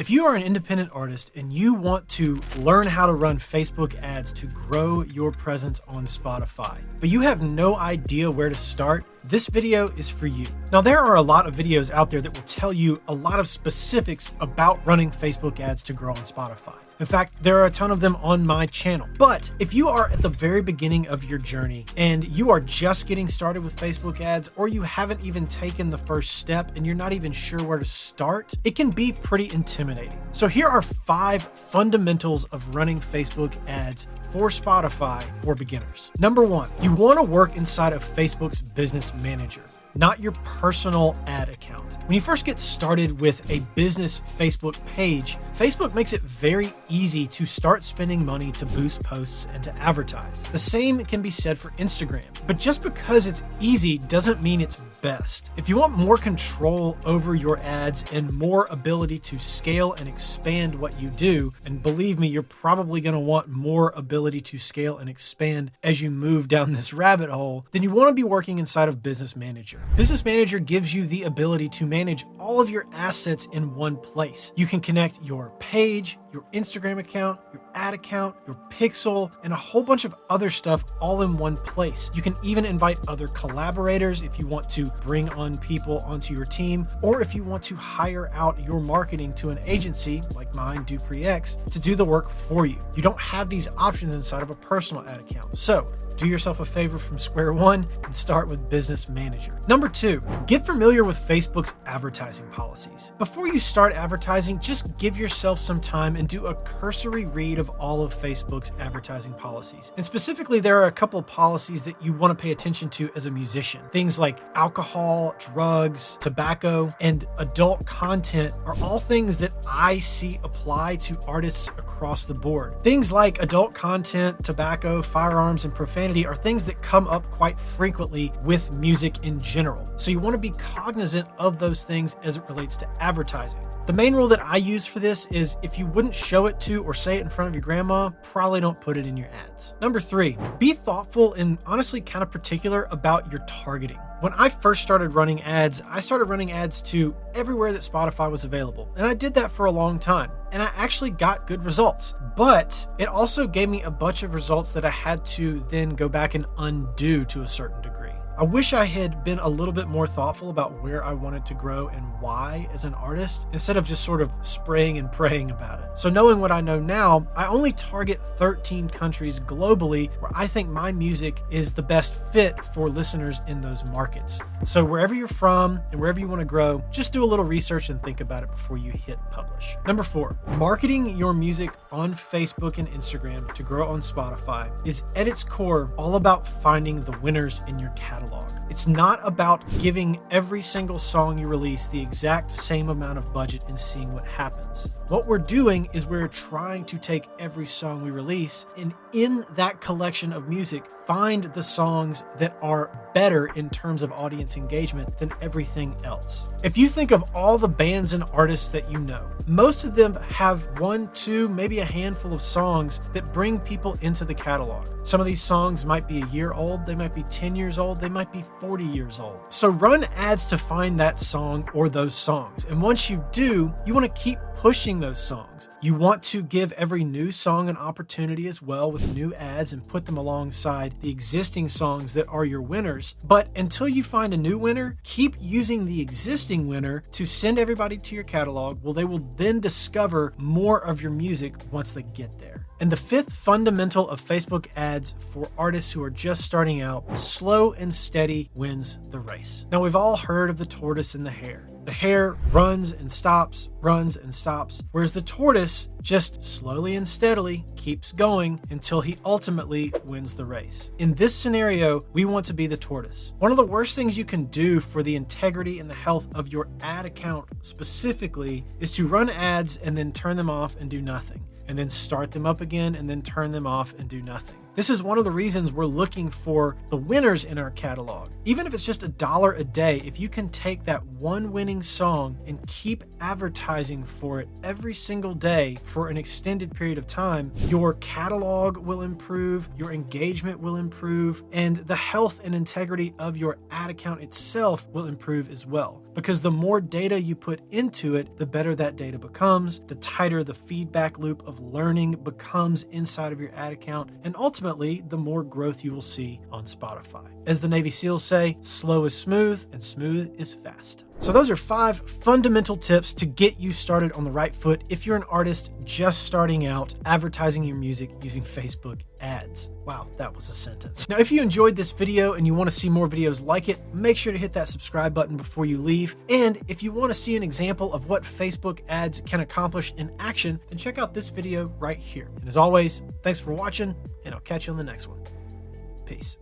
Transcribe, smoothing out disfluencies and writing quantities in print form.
If you are an independent artist and you want to learn how to run Facebook ads to grow your presence on Spotify, but you have no idea where to start, this video is for you. Now, there are a lot of videos out there that will tell you a lot of specifics about running Facebook ads to grow on Spotify. In fact, there are a ton of them on my channel. But if you are at the very beginning of your journey and you are just getting started with Facebook ads, or you haven't even taken the first step and you're not even sure where to start, it can be pretty intimidating. So here are 5 fundamentals of running Facebook ads for Spotify for beginners. Number 1, you want to work inside of Facebook's business manager, not your personal ad account. When you first get started with a business Facebook page, Facebook makes it very easy to start spending money to boost posts and to advertise. The same can be said for Instagram, but just because it's easy doesn't mean it's best. If you want more control over your ads and more ability to scale and expand what you do, and believe me, you're probably going to want more ability to scale and expand as you move down this rabbit hole, then you want to be working inside of Business Manager. Business Manager gives you the ability to manage all of your assets in one place. You can connect your page, your Instagram account, your ad account, your pixel, and a whole bunch of other stuff all in one place. You can even invite other collaborators if you want to bring on people onto your team, or if you want to hire out your marketing to an agency like mine, DuPree, to do the work for you. You don't have these options inside of a personal ad account. So do yourself a favor from square one and start with Business Manager. Number 2, get familiar with Facebook's advertising policies. Before you start advertising, just give yourself some time and do a cursory read of all of Facebook's advertising policies. And specifically, there are a couple of policies that you want to pay attention to as a musician. Things like alcohol, drugs, tobacco, and adult content are all things that I see apply to artists across the board. Things like adult content, tobacco, firearms, and profanity are things that come up quite frequently with music in general. So you want to be cognizant of those things as it relates to advertising. The main rule that I use for this is if you wouldn't show it to or say it in front of your grandma, probably don't put it in your ads. Number 3, be thoughtful and honestly kind of particular about your targeting. When I first started running ads, I started running ads to everywhere that Spotify was available. And I did that for a long time. And I actually got good results. But it also gave me a bunch of results that I had to then go back and undo to a certain degree. I wish I had been a little bit more thoughtful about where I wanted to grow and why as an artist, instead of just sort of spraying and praying about it. So knowing what I know now, I only target 13 countries globally where I think my music is the best fit for listeners in those markets. So wherever you're from and wherever you want to grow, just do a little research and think about it before you hit publish. Number 4, marketing your music on Facebook and Instagram to grow on Spotify is at its core all about finding the winners in your catalog. It's not about giving every single song you release the exact same amount of budget and seeing what happens. What we're doing is we're trying to take every song we release and in that collection of music, find the songs that are better in terms of audience engagement than everything else. If you think of all the bands and artists that you know, most of them have 1, 2, maybe a handful of songs that bring people into the catalog. Some of these songs might be a year old, they might be 10 years old, they might be 40 years old. So run ads to find that song or those songs. And once you do, you want to keep pushing those songs. You want to give every new song an opportunity as well with new ads and put them alongside the existing songs that are your winners. But until you find a new winner, keep using the existing winner to send everybody to your catalog. Well, they will then discover more of your music once they get there. And the 5th fundamental of Facebook ads for artists who are just starting out, slow and steady wins the race. Now, we've all heard of the tortoise and the hare. The hare runs and stops, whereas the tortoise just slowly and steadily keeps going until he ultimately wins the race. In this scenario, we want to be the tortoise. One of the worst things you can do for the integrity and the health of your ad account specifically is to run ads and then turn them off and do nothing, and then start them up again and then turn them off and do nothing. This is one of the reasons we're looking for the winners in our catalog. Even if it's just $1 a day, if you can take that one winning song and keep advertising for it every single day for an extended period of time, your catalog will improve, your engagement will improve, and the health and integrity of your ad account itself will improve as well. Because the more data you put into it, the better that data becomes, the tighter the feedback loop of learning becomes inside of your ad account, and ultimately, the more growth you will see on Spotify. As the Navy SEALs say, slow is smooth and smooth is fast. So those are 5 fundamental tips to get you started on the right foot if you're an artist just starting out advertising your music using Facebook ads. Wow, that was a sentence. Now, if you enjoyed this video and you want to see more videos like it, make sure to hit that subscribe button before you leave. And if you want to see an example of what Facebook ads can accomplish in action, then check out this video right here. And as always, thanks for watching, and I'll catch you on the next one. Peace.